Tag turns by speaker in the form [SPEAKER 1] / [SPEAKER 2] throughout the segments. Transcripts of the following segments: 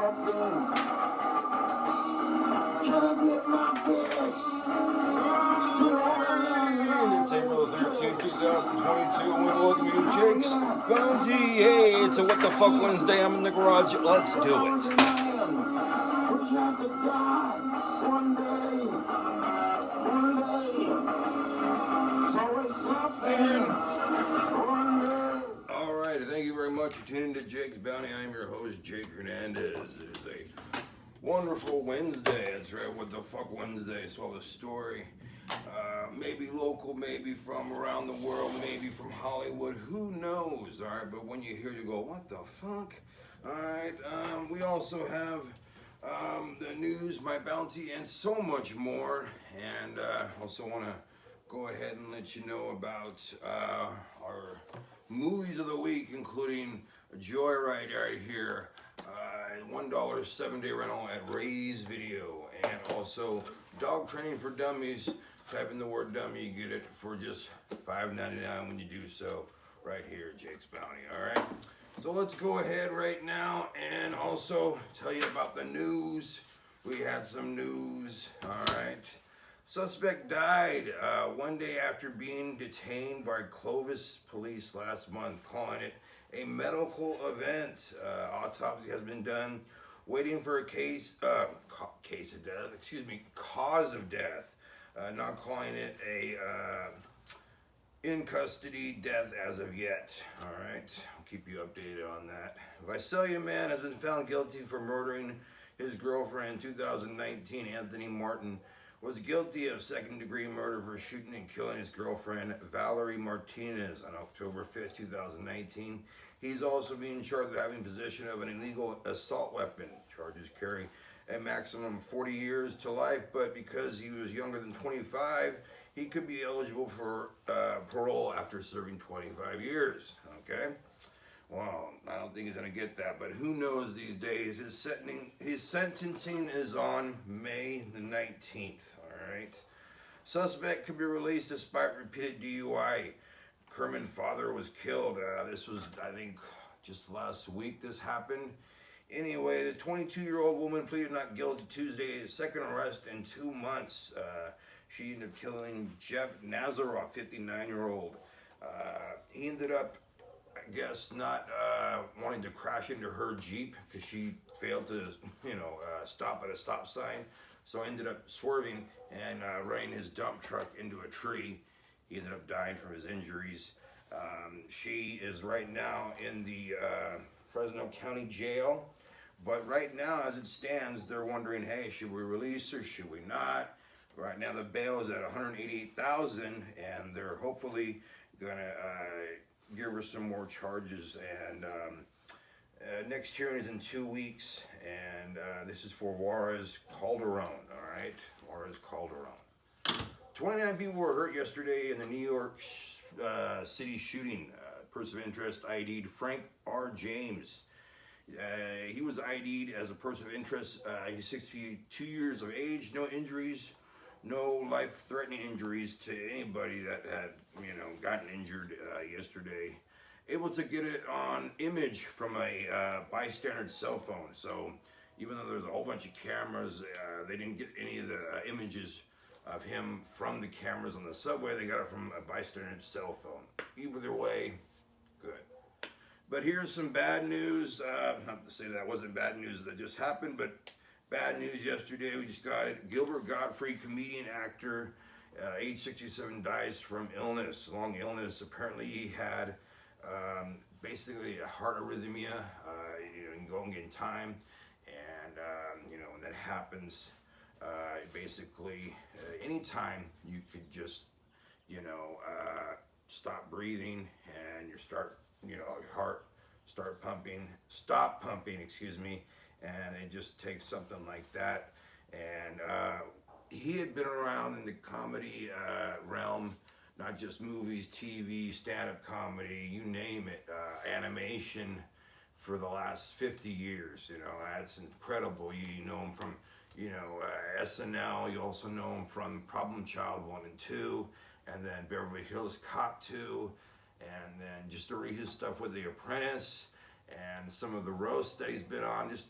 [SPEAKER 1] It's April 13th, 2022, and we welcome you to Jake's Bounty. Hey, it's a What the Fuck Wednesday. I'm in the garage. Let's do it. All right, thank you very much for tuning to Jake's Bounty. I'm your host, Jake Hernandez. It is a wonderful Wednesday. That's right, What the Fuck Wednesday. So the story, maybe local, maybe from around the world, maybe from Hollywood. Who knows? All right, but when you hear, you go, what the fuck? All right. We also have the news, my bounty, and so much more. And also want to go ahead and let you know about our movies of the week, including Joyride right here. $1 7-day rental at Ray's Video, and also dog training for dummies. Type in the word dummy, you get it for just $5.99 when you do so right here at Jake's Bounty. All right, so let's go ahead right now and also tell you about the news. We had some news. All right, suspect died 1 day after being detained by Clovis police last month, calling it a medical event. Autopsy has been done, waiting for a cause of death. Not calling it a in custody death as of yet. All right, I'll keep you updated on that. Visalia man has been found guilty for murdering his girlfriend in 2019. Anthony Martin was guilty of second-degree murder for shooting and killing his girlfriend, Valerie Martinez, on October 5th, 2019. He's also being charged with having possession of an illegal assault weapon. Charges carry a maximum of 40 years to life, but because he was younger than 25, he could be eligible for parole after serving 25 years, okay? Well, I don't think he's going to get that, but who knows these days. His sentencing is on May the 19th, all right? Suspect could be released despite repeated DUI. Kerman's father was killed. This was, I think, just last week this happened. Anyway, the 22-year-old woman pleaded not guilty Tuesday, second arrest in 2 months. She ended up killing Jeff Nazaroff, 59-year-old. He ended up, I guess, not wanting to crash into her Jeep because she failed to, stop at a stop sign. So ended up swerving and running his dump truck into a tree. He ended up dying from his injuries. She is right now in the Fresno County Jail. But right now, as it stands, they're wondering, hey, should we release her? Should we not? Right now, the bail is at $188,000, and they're hopefully gonna give her some more charges. And next hearing is in 2 weeks, and this is for Juarez Calderon. All right, Juarez Calderon. 29 people were hurt yesterday in the New York City shooting. Person of interest ID'd Frank R. James. He was ID'd as a person of interest. He's 62 years of age, no injuries, no life-threatening injuries to anybody that had, gotten injured yesterday. Able to get it on image from a bystander's cell phone. So even though there's a whole bunch of cameras, they didn't get any of the images of him from the cameras on the subway. They got it from a bystander's cell phone. Either way, good. But here's some bad news. Not to say that wasn't bad news that just happened, but bad news yesterday. We just got it. Gilbert Gottfried, comedian, actor, age 67, dies from illness, long illness. Apparently he had basically a heart arrhythmia. You can go and get in time, and when that happens, basically anytime you could just stop breathing and your heart stop pumping, and it just takes something like that. And he had been around in the comedy realm, not just movies, TV, stand-up comedy, you name it, animation, for the last 50 years. That's incredible. You know him from SNL. You also know him from Problem Child 1 and 2, and then Beverly Hills Cop 2, and then just to read his stuff with The Apprentice, and some of the roasts that he's been on. Just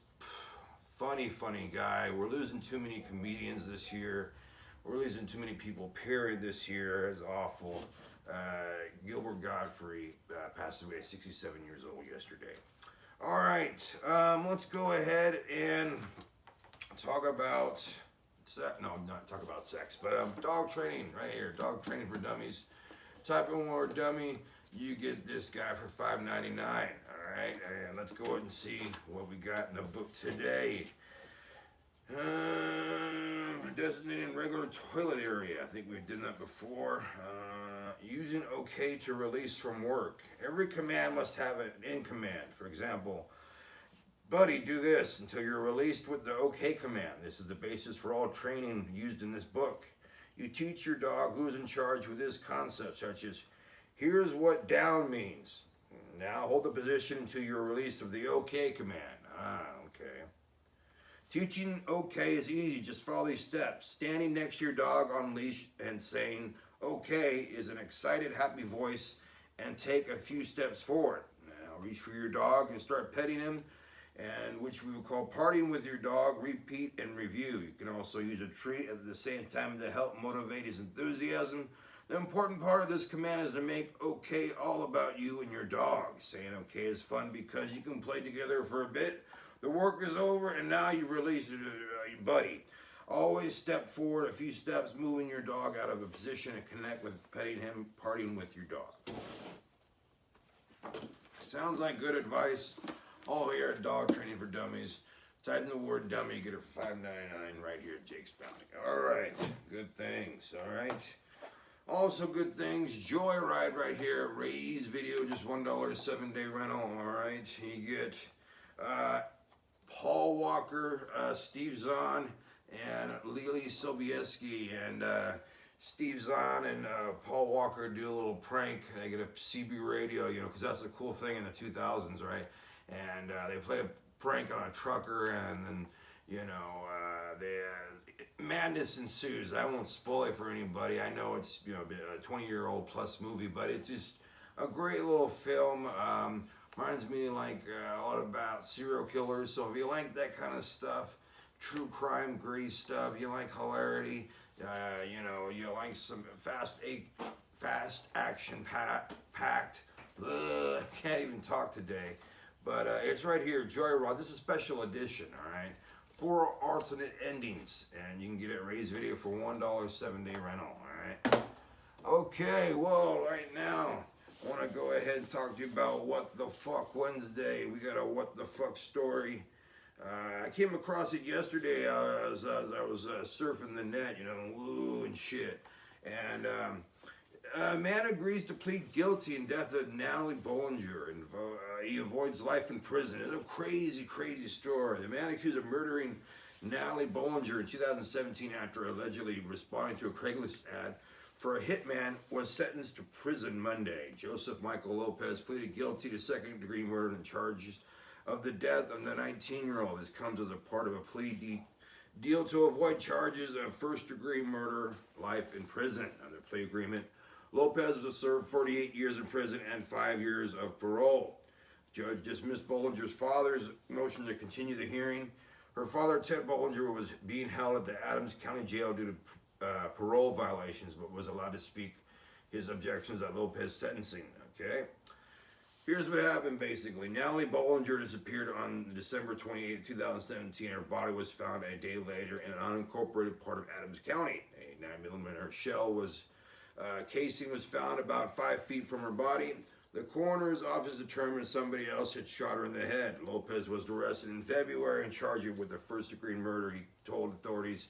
[SPEAKER 1] funny guy. We're losing too many comedians this year. We're losing too many people, period, this year. It's awful. Gilbert Godfrey passed away at 67 years old yesterday. All right, let's go ahead and talk about sex. No, not talk about sex, but dog training right here. Dog training for dummies. Type in word dummy, you get this guy for $5.99. All right, and let's go ahead and see what we got in the book today. Designating regular toilet area. I think we've done that before. Using OK to release from work. Every command must have an in command. For example, buddy, do this until you're released with the OK command. This is the basis for all training used in this book. You teach your dog who's in charge with this concept, such as, here's what down means. Now hold the position until you're released of the OK command. Okay. Teaching OK is easy, just follow these steps. Standing next to your dog on leash and saying OK is an excited, happy voice, and take a few steps forward. Now reach for your dog and start petting him, and which we will call partying with your dog. Repeat and review. You can also use a treat at the same time to help motivate his enthusiasm. The important part of this command is to make OK all about you and your dog. Saying OK is fun because you can play together for a bit. The work is over and now you've released your buddy. Always step forward a few steps, moving your dog out of a position and connect with petting him, partying with your dog. Sounds like good advice. All here at Dog Training for Dummies. Type in the word dummy, you get it for $5.99 right here at Jake's Bounty. All right, good things, all right. Also good things, Joyride right here, Ray's video, just $1 7-day rental, all right. You get Paul Walker, Steve Zahn, and Lily Sobieski, and Steve Zahn and Paul Walker do a little prank. They get a CB radio, you know, because that's a cool thing in the 2000s, right? And they play a prank on a trucker, and then, you know, madness ensues. I won't spoil it for anybody. I know it's, you know, a 20-year-old plus movie, but it's just a great little film. Reminds me like a lot about serial killers. So if you like that kind of stuff, true crime, gritty stuff, you like hilarity, you know, you like some fast action packed. Can't even talk today. But it's right here, Joyride. This is a special edition, all right? 4 alternate endings, and you can get it Ray's video for $1 7-day rental, all right? Okay, well, right now, I want to go ahead and talk to you about What the Fuck Wednesday. We got a What the Fuck story. I came across it yesterday as I was surfing the net, you know, woo and shit. And a man agrees to plead guilty in death of Natalie Bollinger, and he avoids life in prison. It's a crazy, crazy story. The man accused of murdering Natalie Bollinger in 2017 after allegedly responding to a Craigslist ad for a hitman was sentenced to prison Monday. Joseph Michael Lopez pleaded guilty to second-degree murder and charges of the death of the 19-year-old. This comes as a part of a plea deal to avoid charges of first-degree murder, life in prison. Under the plea agreement, Lopez was served 48 years in prison and 5 years of parole. Judge dismissed Bollinger's father's motion to continue the hearing. Her father, Ted Bollinger, was being held at the Adams County Jail due to parole violations, but was allowed to speak his objections at Lopez's sentencing, okay? Here's what happened, basically. Natalie Bollinger disappeared on December 28, 2017. Her body was found a day later in an unincorporated part of Adams County. A 9mm shell casing was found about 5 feet from her body. The coroner's office determined somebody else had shot her in the head. Lopez was arrested in February and charged with a first-degree murder. He told authorities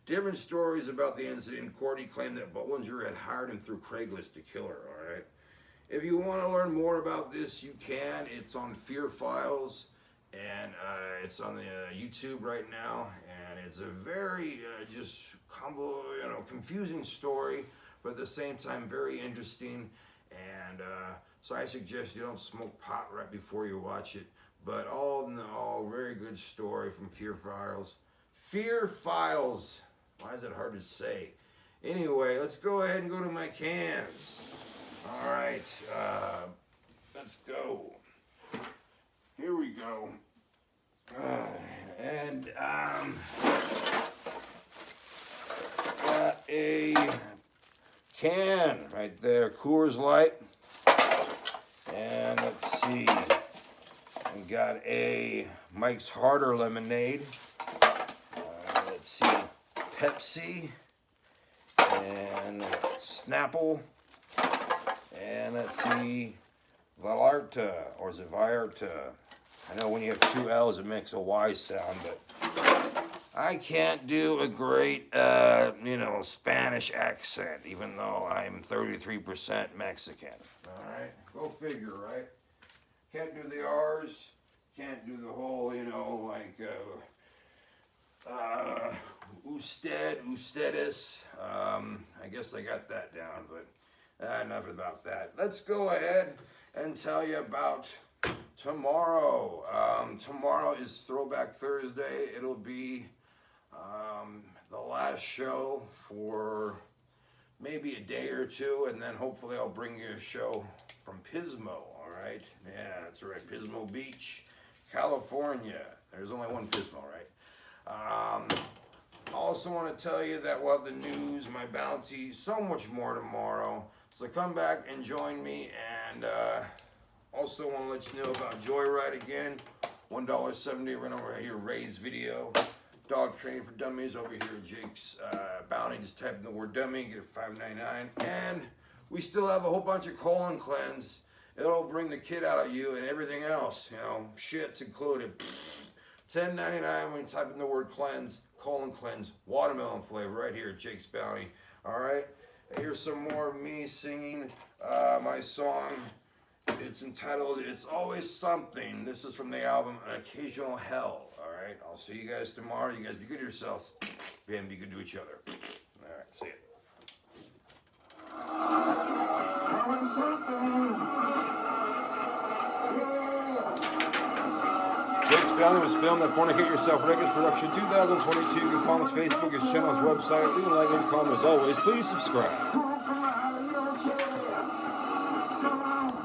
[SPEAKER 1] different stories about the incident. In court, he claimed that Bollinger had hired him through Craigslist to kill her, all right? If you want to learn more about this, you can. It's on Fear Files, and it's on the YouTube right now, and it's a very confusing story, but at the same time very interesting. And so I suggest you don't smoke pot right before you watch it. But all in all, very good story from Fear Files. Fear Files. Why is it hard to say? Anyway, let's go ahead and go to my cans. All right, let's go. Here we go. And ahead. Got a can right there, Coors Light. And let's see, we got a Mike's Harder lemonade. Let's see, Pepsi and Snapple. And let's see, Vallarta, or is it Vallarta? I know when you have two L's it makes a Y sound, but I can't do a great, Spanish accent, even though I'm 33% Mexican. All right, go figure, right? Can't do the R's, can't do the whole, ustedes. I guess I got that down, but enough about that. Let's go ahead and tell you about tomorrow. Tomorrow is Throwback Thursday. It'll be the last show for maybe a day or two, and then hopefully I'll bring you a show from Pismo, all right? Yeah, that's right, Pismo Beach, California. There's only one Pismo, right? I also want to tell you that we'll have the news, my bounty, so much more tomorrow. So come back and join me, and also want to let you know about Joyride again. $1.70 right over here, Ray's video. Dog training for dummies over here at Jake's Bounty. Just type in the word dummy, get it $5.99. And we still have a whole bunch of colon cleanse. It'll bring the kid out of you and everything else, shit's included. $10.99 when you type in the word cleanse, colon cleanse, watermelon flavor right here at Jake's Bounty. All right, here's some more of me singing my song. It's entitled It's Always Something. This is from the album An Occasional Hell. All right, I'll see you guys tomorrow. You guys be good to yourselves and be good to each other. All right, see ya. Jake's Bounty was filmed at Fornicate Yourself Records Production 2022. You can follow his Facebook, his channel, his website. Leave a like and comment as always. Please subscribe.